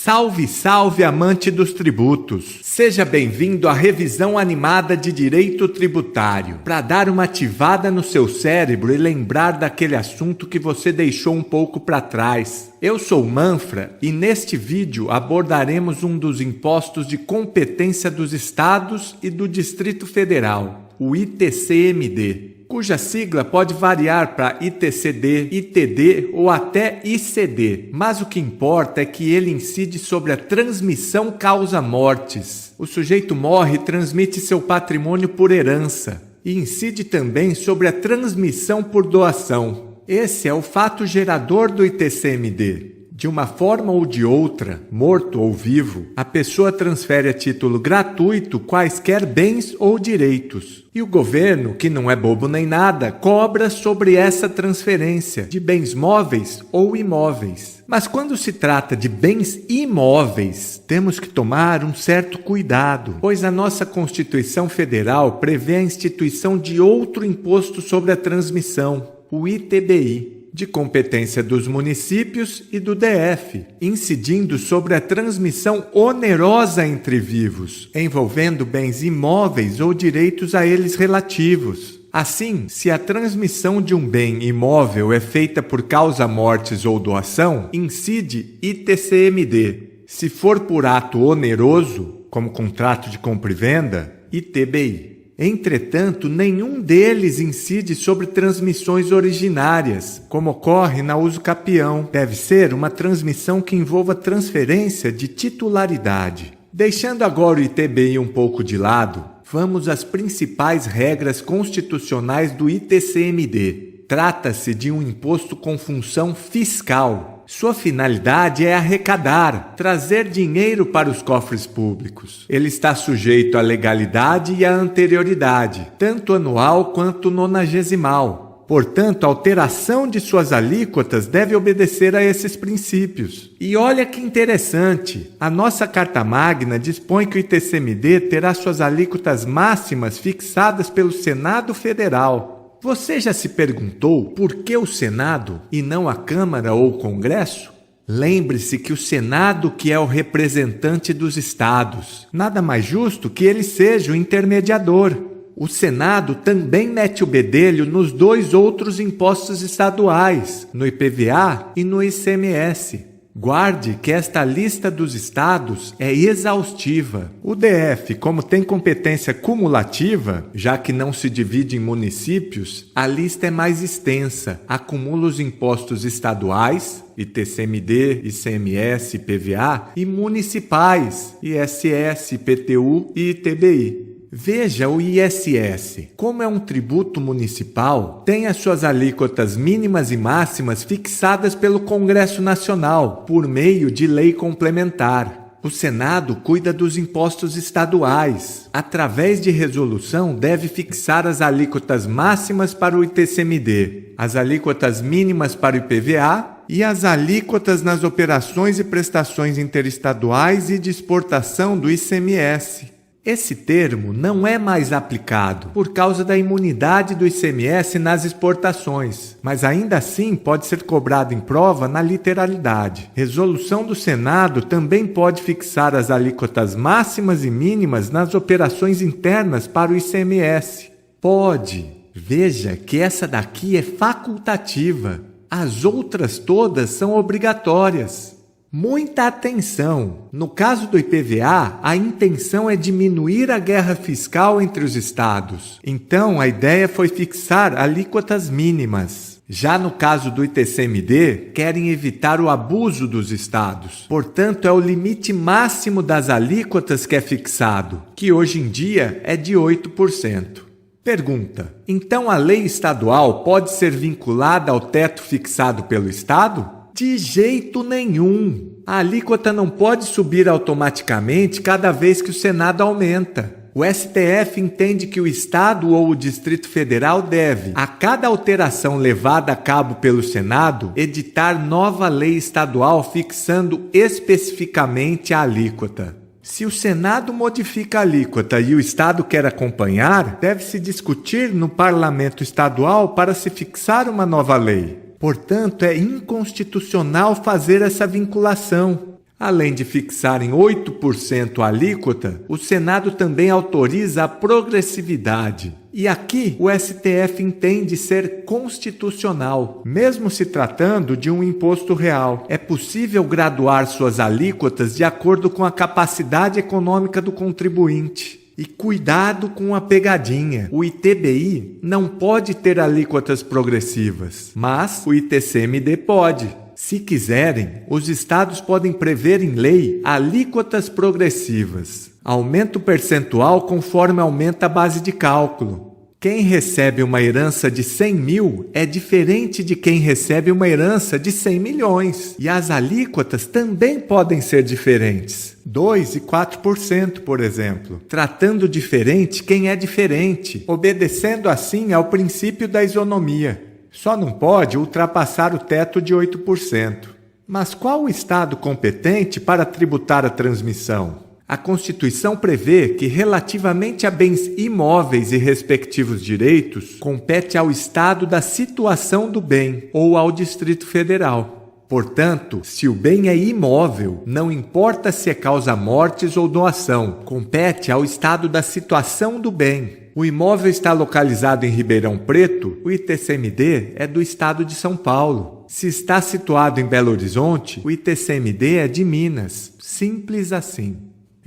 Salve, salve, amante dos tributos! Seja bem-vindo à revisão animada de direito tributário, para dar uma ativada no seu cérebro e lembrar daquele assunto que você deixou um pouco para trás. Eu sou Manfra e neste vídeo abordaremos um dos impostos de competência dos estados e do Distrito Federal, o ITCMD, cuja sigla pode variar para ITCD, ITD ou até ICD, mas o que importa é que ele incide sobre a transmissão causa-mortes. O sujeito morre e transmite seu patrimônio por herança, e incide também sobre a transmissão por doação. Esse é o fato gerador do ITCMD. De uma forma ou de outra, morto ou vivo, a pessoa transfere a título gratuito quaisquer bens ou direitos. E o governo, que não é bobo nem nada, cobra sobre essa transferência de bens móveis ou imóveis. Mas quando se trata de bens imóveis, temos que tomar um certo cuidado, pois a nossa Constituição Federal prevê a instituição de outro imposto sobre a transmissão, o ITBI, de competência dos municípios e do DF, incidindo sobre a transmissão onerosa entre vivos, envolvendo bens imóveis ou direitos a eles relativos. Assim, se a transmissão de um bem imóvel é feita por causa-mortes ou doação, incide ITCMD. Se for por ato oneroso, como contrato de compra e venda, ITBI. Entretanto, nenhum deles incide sobre transmissões originárias, como ocorre na uso capião. Deve ser uma transmissão que envolva transferência de titularidade. Deixando agora o ITBI um pouco de lado, vamos às principais regras constitucionais do ITCMD. Trata-se de um imposto com função fiscal. Sua finalidade é arrecadar, trazer dinheiro para os cofres públicos. Ele está sujeito à legalidade e à anterioridade, tanto anual quanto nonagesimal. Portanto, a alteração de suas alíquotas deve obedecer a esses princípios. E olha que interessante, a nossa Carta Magna dispõe que o ITCMD terá suas alíquotas máximas fixadas pelo Senado Federal. Você já se perguntou por que o Senado e não a Câmara ou o Congresso? Lembre-se que o Senado que é o representante dos estados. Nada mais justo que ele seja o intermediador. O Senado também mete o bedelho nos dois outros impostos estaduais, no IPVA e no ICMS. Guarde que esta lista dos estados é exaustiva. O DF, como tem competência cumulativa, já que não se divide em municípios, a lista é mais extensa, acumula os impostos estaduais, ITCMD, ICMS, IPVA, e municipais, ISS, IPTU e ITBI. Veja o ISS. Como é um tributo municipal, tem as suas alíquotas mínimas e máximas fixadas pelo Congresso Nacional, por meio de lei complementar. O Senado cuida dos impostos estaduais. Através de resolução, deve fixar as alíquotas máximas para o ITCMD, as alíquotas mínimas para o IPVA e as alíquotas nas operações e prestações interestaduais e de exportação do ICMS. Esse termo não é mais aplicado por causa da imunidade do ICMS nas exportações, mas ainda assim pode ser cobrado em prova na literalidade. Resolução do Senado também pode fixar as alíquotas máximas e mínimas nas operações internas para o ICMS. Pode. Veja que essa daqui é facultativa. As outras todas são obrigatórias. Muita atenção! No caso do IPVA, a intenção é diminuir a guerra fiscal entre os estados. Então, a ideia foi fixar alíquotas mínimas. Já no caso do ITCMD, querem evitar o abuso dos estados. Portanto, é o limite máximo das alíquotas que é fixado, que hoje em dia é de 8%. Pergunta: então a lei estadual pode ser vinculada ao teto fixado pelo estado? De jeito nenhum! A alíquota não pode subir automaticamente cada vez que o Senado aumenta. O STF entende que o Estado ou o Distrito Federal deve, a cada alteração levada a cabo pelo Senado, editar nova lei estadual fixando especificamente a alíquota. Se o Senado modifica a alíquota e o Estado quer acompanhar, deve-se discutir no Parlamento Estadual para se fixar uma nova lei. Portanto, é inconstitucional fazer essa vinculação. Além de fixar em 8% a alíquota, o Senado também autoriza a progressividade. E aqui o STF entende ser constitucional, mesmo se tratando de um imposto real. É possível graduar suas alíquotas de acordo com a capacidade econômica do contribuinte. E cuidado com a pegadinha. O ITBI não pode ter alíquotas progressivas, mas o ITCMD pode. Se quiserem, os estados podem prever em lei alíquotas progressivas. Aumento percentual conforme aumenta a base de cálculo. Quem recebe uma herança de 100 mil é diferente de quem recebe uma herança de 100 milhões. E as alíquotas também podem ser diferentes. 2% e 4%, por exemplo. Tratando diferente quem é diferente, obedecendo assim ao princípio da isonomia. Só não pode ultrapassar o teto de 8%. Mas qual o estado competente para tributar a transmissão? A Constituição prevê que, relativamente a bens imóveis e respectivos direitos, compete ao Estado da situação do bem ou ao Distrito Federal. Portanto, se o bem é imóvel, não importa se é causa-mortes ou doação, compete ao Estado da situação do bem. O imóvel está localizado em Ribeirão Preto, o ITCMD é do Estado de São Paulo. Se está situado em Belo Horizonte, o ITCMD é de Minas. Simples assim.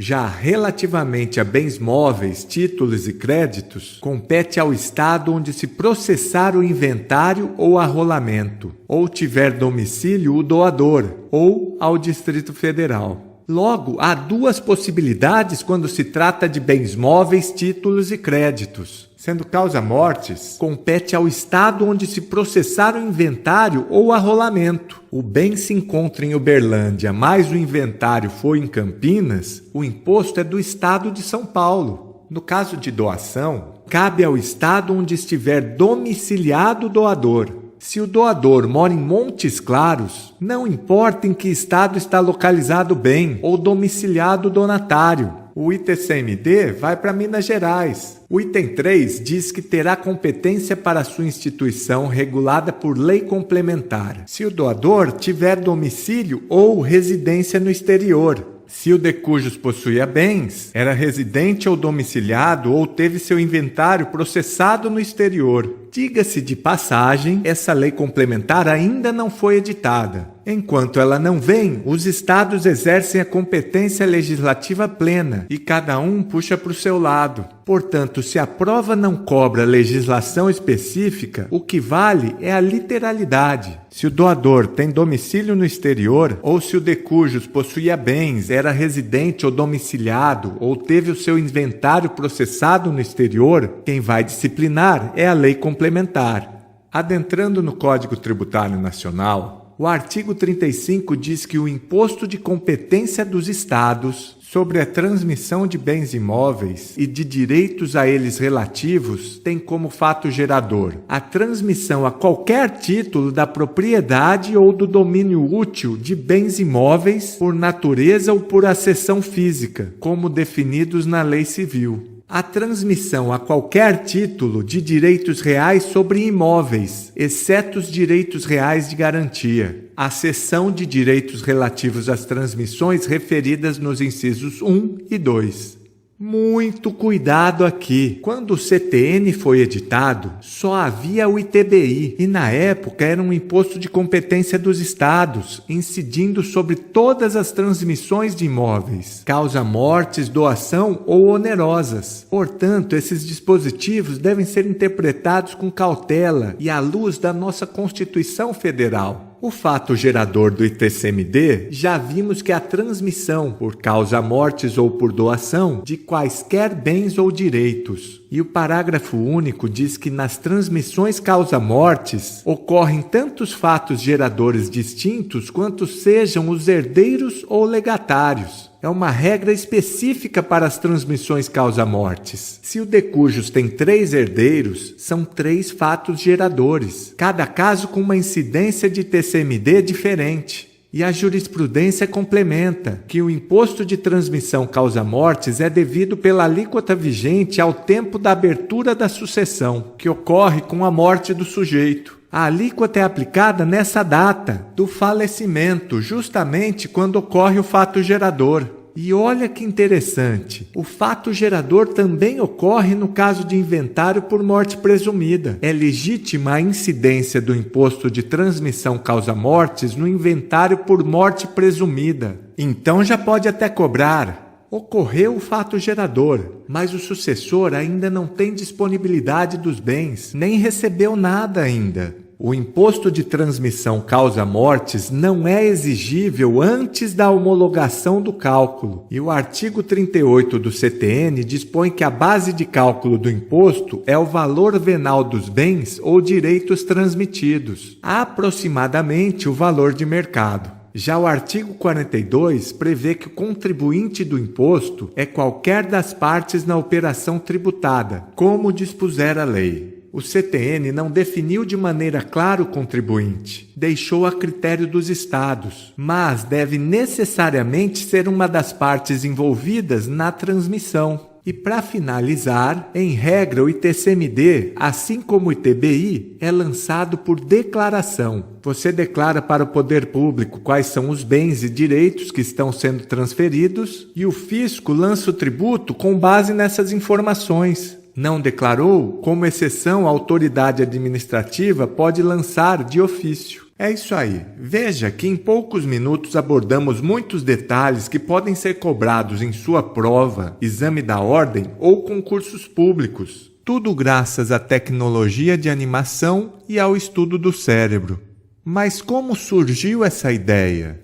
Já relativamente a bens móveis, títulos e créditos, compete ao Estado onde se processar o inventário ou arrolamento, ou tiver domicílio o doador, ou ao Distrito Federal. Logo, há duas possibilidades quando se trata de bens móveis, títulos e créditos. Sendo causa-mortes, compete ao Estado onde se processar o inventário ou arrolamento. O bem se encontra em Uberlândia, mas o inventário foi em Campinas, o imposto é do Estado de São Paulo. No caso de doação, cabe ao Estado onde estiver domiciliado o doador. Se o doador mora em Montes Claros, não importa em que estado está localizado o bem ou domiciliado o donatário. O ITCMD vai para Minas Gerais. O item 3 diz que terá competência para sua instituição regulada por lei complementar, se o doador tiver domicílio ou residência no exterior. Se o de cujos possuía bens, era residente ou domiciliado ou teve seu inventário processado no exterior. Diga-se de passagem, essa lei complementar ainda não foi editada. Enquanto ela não vem, os estados exercem a competência legislativa plena e cada um puxa para o seu lado. Portanto, se a prova não cobra legislação específica, o que vale é a literalidade. Se o doador tem domicílio no exterior, ou se o de cujos possuía bens, era residente ou domiciliado, ou teve o seu inventário processado no exterior, quem vai disciplinar é a lei complementar. Adentrando no Código Tributário Nacional, o artigo 35 diz que o imposto de competência dos estados sobre a transmissão de bens imóveis e de direitos a eles relativos tem como fato gerador a transmissão a qualquer título da propriedade ou do domínio útil de bens imóveis por natureza ou por acessão física, como definidos na Lei Civil. A transmissão a qualquer título de direitos reais sobre imóveis, exceto os direitos reais de garantia. A cessão de direitos relativos às transmissões referidas nos incisos 1 e 2. Muito cuidado aqui. Quando o CTN foi editado, só havia o ITBI e na época era um imposto de competência dos estados, incidindo sobre todas as transmissões de imóveis, causa-mortes, doação ou onerosas. Portanto, esses dispositivos devem ser interpretados com cautela e à luz da nossa Constituição Federal. O fato gerador do ITCMD, já vimos que é a transmissão, por causa-mortes ou por doação, de quaisquer bens ou direitos. E o parágrafo único diz que nas transmissões causa-mortes ocorrem tantos fatos geradores distintos quanto sejam os herdeiros ou legatários. É uma regra específica para as transmissões causa-mortes. Se o de cujos tem 3 herdeiros, são 3 fatos geradores, cada caso com uma incidência de TCMD diferente. E a jurisprudência complementa que o imposto de transmissão causa-mortes é devido pela alíquota vigente ao tempo da abertura da sucessão, que ocorre com a morte do sujeito. A alíquota é aplicada nessa data do falecimento, justamente quando ocorre o fato gerador. E olha que interessante, o fato gerador também ocorre no caso de inventário por morte presumida. É legítima a incidência do imposto de transmissão causa-mortes no inventário por morte presumida. Então já pode até cobrar. Ocorreu o fato gerador, mas o sucessor ainda não tem disponibilidade dos bens, nem recebeu nada ainda. O imposto de transmissão causa-mortes não é exigível antes da homologação do cálculo. E o artigo 38 do CTN dispõe que a base de cálculo do imposto é o valor venal dos bens ou direitos transmitidos, aproximadamente o valor de mercado. Já o artigo 42 prevê que o contribuinte do imposto é qualquer das partes na operação tributada, como dispuser a lei. O CTN não definiu de maneira clara o contribuinte, deixou a critério dos estados, mas deve necessariamente ser uma das partes envolvidas na transmissão. E para finalizar, em regra, o ITCMD, assim como o ITBI, é lançado por declaração. Você declara para o poder público quais são os bens e direitos que estão sendo transferidos e o fisco lança o tributo com base nessas informações. Não declarou? Como exceção, a autoridade administrativa pode lançar de ofício. É isso aí. Veja que em poucos minutos abordamos muitos detalhes que podem ser cobrados em sua prova, exame da ordem ou concursos públicos. Tudo graças à tecnologia de animação e ao estudo do cérebro. Mas como surgiu essa ideia?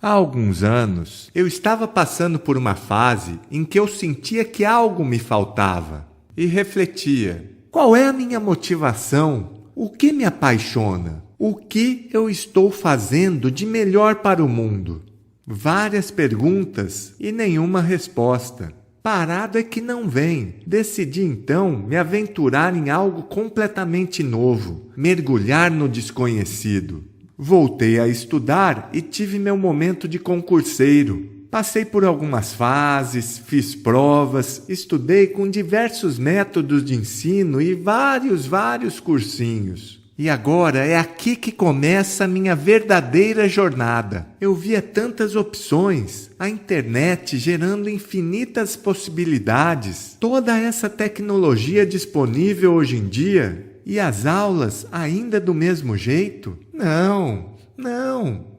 Há alguns anos, eu estava passando por uma fase em que eu sentia que algo me faltava. E refletia, qual é a minha motivação? O que me apaixona? O que eu estou fazendo de melhor para o mundo? Várias perguntas e nenhuma resposta. Parado é que não vem. Decidi então me aventurar em algo completamente novo, mergulhar no desconhecido. Voltei a estudar e tive meu momento de concurseiro. Passei por algumas fases, fiz provas, estudei com diversos métodos de ensino e vários cursinhos. E agora é aqui que começa a minha verdadeira jornada. Eu via tantas opções, a internet gerando infinitas possibilidades, toda essa tecnologia disponível hoje em dia, e as aulas ainda do mesmo jeito? Não.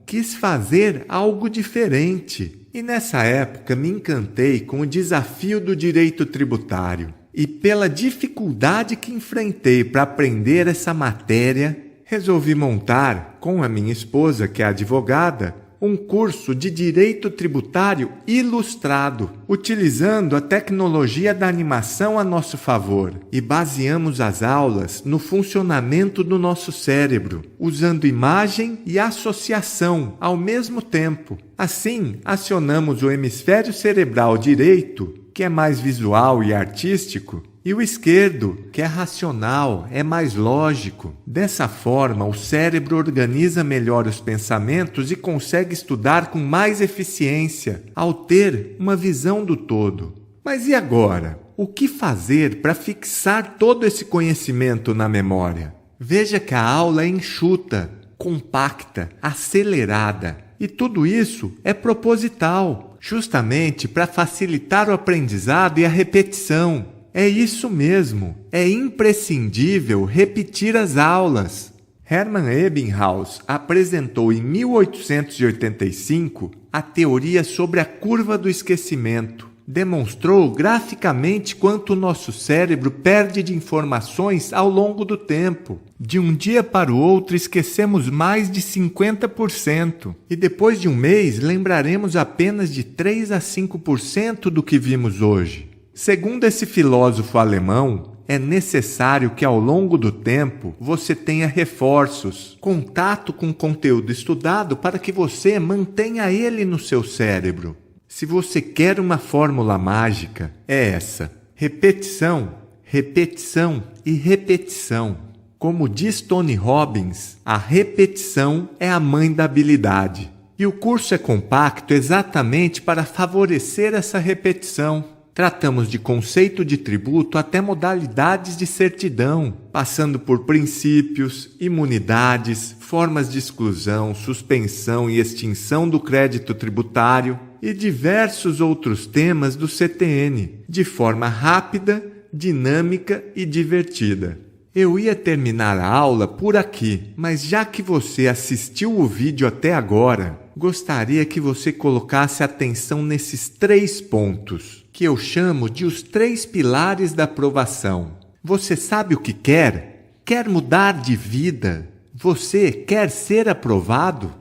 Quis fazer algo diferente. E nessa época me encantei com o desafio do direito tributário. E pela dificuldade que enfrentei para aprender essa matéria, resolvi montar, com a minha esposa, que é advogada, um curso de Direito Tributário ilustrado, utilizando a tecnologia da animação a nosso favor. E baseamos as aulas no funcionamento do nosso cérebro, usando imagem e associação ao mesmo tempo. Assim, acionamos o hemisfério cerebral direito, que é mais visual e artístico, e o esquerdo, que é racional, é mais lógico. Dessa forma, o cérebro organiza melhor os pensamentos e consegue estudar com mais eficiência, ao ter uma visão do todo. Mas e agora? O que fazer para fixar todo esse conhecimento na memória? Veja que a aula é enxuta, compacta, acelerada. E tudo isso é proposital, justamente para facilitar o aprendizado e a repetição. É isso mesmo, é imprescindível repetir as aulas. Hermann Ebbinghaus apresentou em 1885 a teoria sobre a curva do esquecimento. Demonstrou graficamente quanto o nosso cérebro perde de informações ao longo do tempo. De um dia para o outro esquecemos mais de 50%. E depois de um mês lembraremos apenas de 3 a 5% do que vimos hoje. Segundo esse filósofo alemão, é necessário que ao longo do tempo você tenha reforços, contato com o conteúdo estudado para que você mantenha ele no seu cérebro. Se você quer uma fórmula mágica, é essa: repetição, repetição e repetição. Como diz Tony Robbins, a repetição é a mãe da habilidade. E o curso é compacto exatamente para favorecer essa repetição. Tratamos de conceito de tributo até modalidades de certidão, passando por princípios, imunidades, formas de exclusão, suspensão e extinção do crédito tributário e diversos outros temas do CTN, de forma rápida, dinâmica e divertida. Eu ia terminar a aula por aqui, mas já que você assistiu o vídeo até agora, gostaria que você colocasse atenção nesses 3 pontos, que eu chamo de os 3 pilares da aprovação. Você sabe o que quer? Quer mudar de vida? Você quer ser aprovado?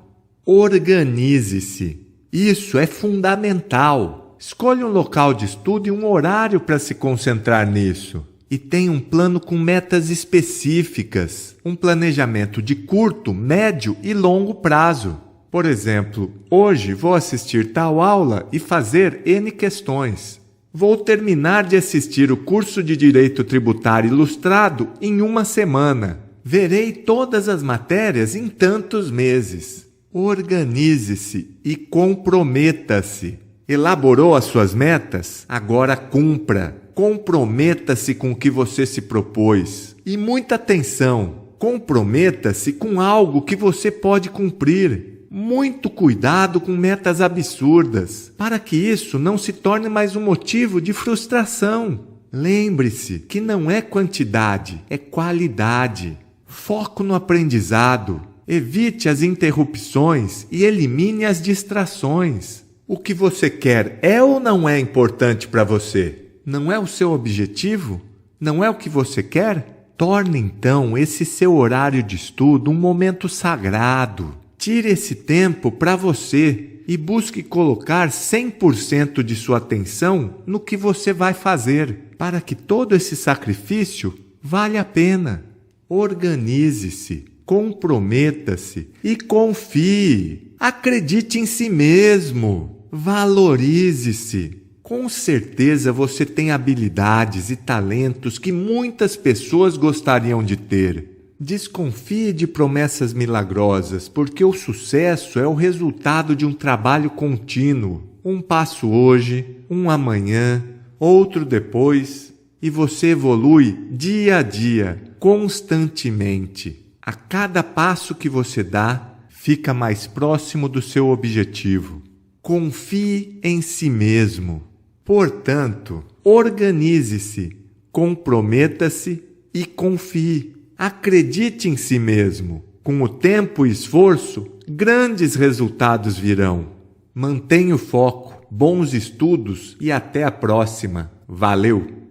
Organize-se. Isso é fundamental. Escolha um local de estudo e um horário para se concentrar nisso. E tenha um plano com metas específicas, um planejamento de curto, médio e longo prazo. Por exemplo, hoje vou assistir tal aula e fazer N questões. Vou terminar de assistir o curso de Direito Tributário Ilustrado em 1 semana. Verei todas as matérias em tantos meses. Organize-se e comprometa-se. Elaborou as suas metas? Agora cumpra. Comprometa-se com o que você se propôs. E muita atenção, comprometa-se com algo que você pode cumprir. Muito cuidado com metas absurdas, para que isso não se torne mais um motivo de frustração. Lembre-se que não é quantidade, é qualidade. Foco no aprendizado. Evite as interrupções e elimine as distrações. O que você quer é ou não é importante para você? Não é o seu objetivo? Não é o que você quer? Torne então esse seu horário de estudo um momento sagrado. Tire esse tempo para você e busque colocar 100% de sua atenção no que você vai fazer, para que todo esse sacrifício valha a pena. Organize-se, comprometa-se e confie. Acredite em si mesmo. Valorize-se. Com certeza você tem habilidades e talentos que muitas pessoas gostariam de ter. Desconfie de promessas milagrosas, porque o sucesso é o resultado de um trabalho contínuo. Um passo hoje, um amanhã, outro depois, e você evolui dia a dia, constantemente. A cada passo que você dá, fica mais próximo do seu objetivo. Confie em si mesmo. Portanto, organize-se, comprometa-se e confie. Acredite em si mesmo. Com o tempo e esforço, grandes resultados virão. Mantenha o foco, bons estudos e até a próxima. Valeu!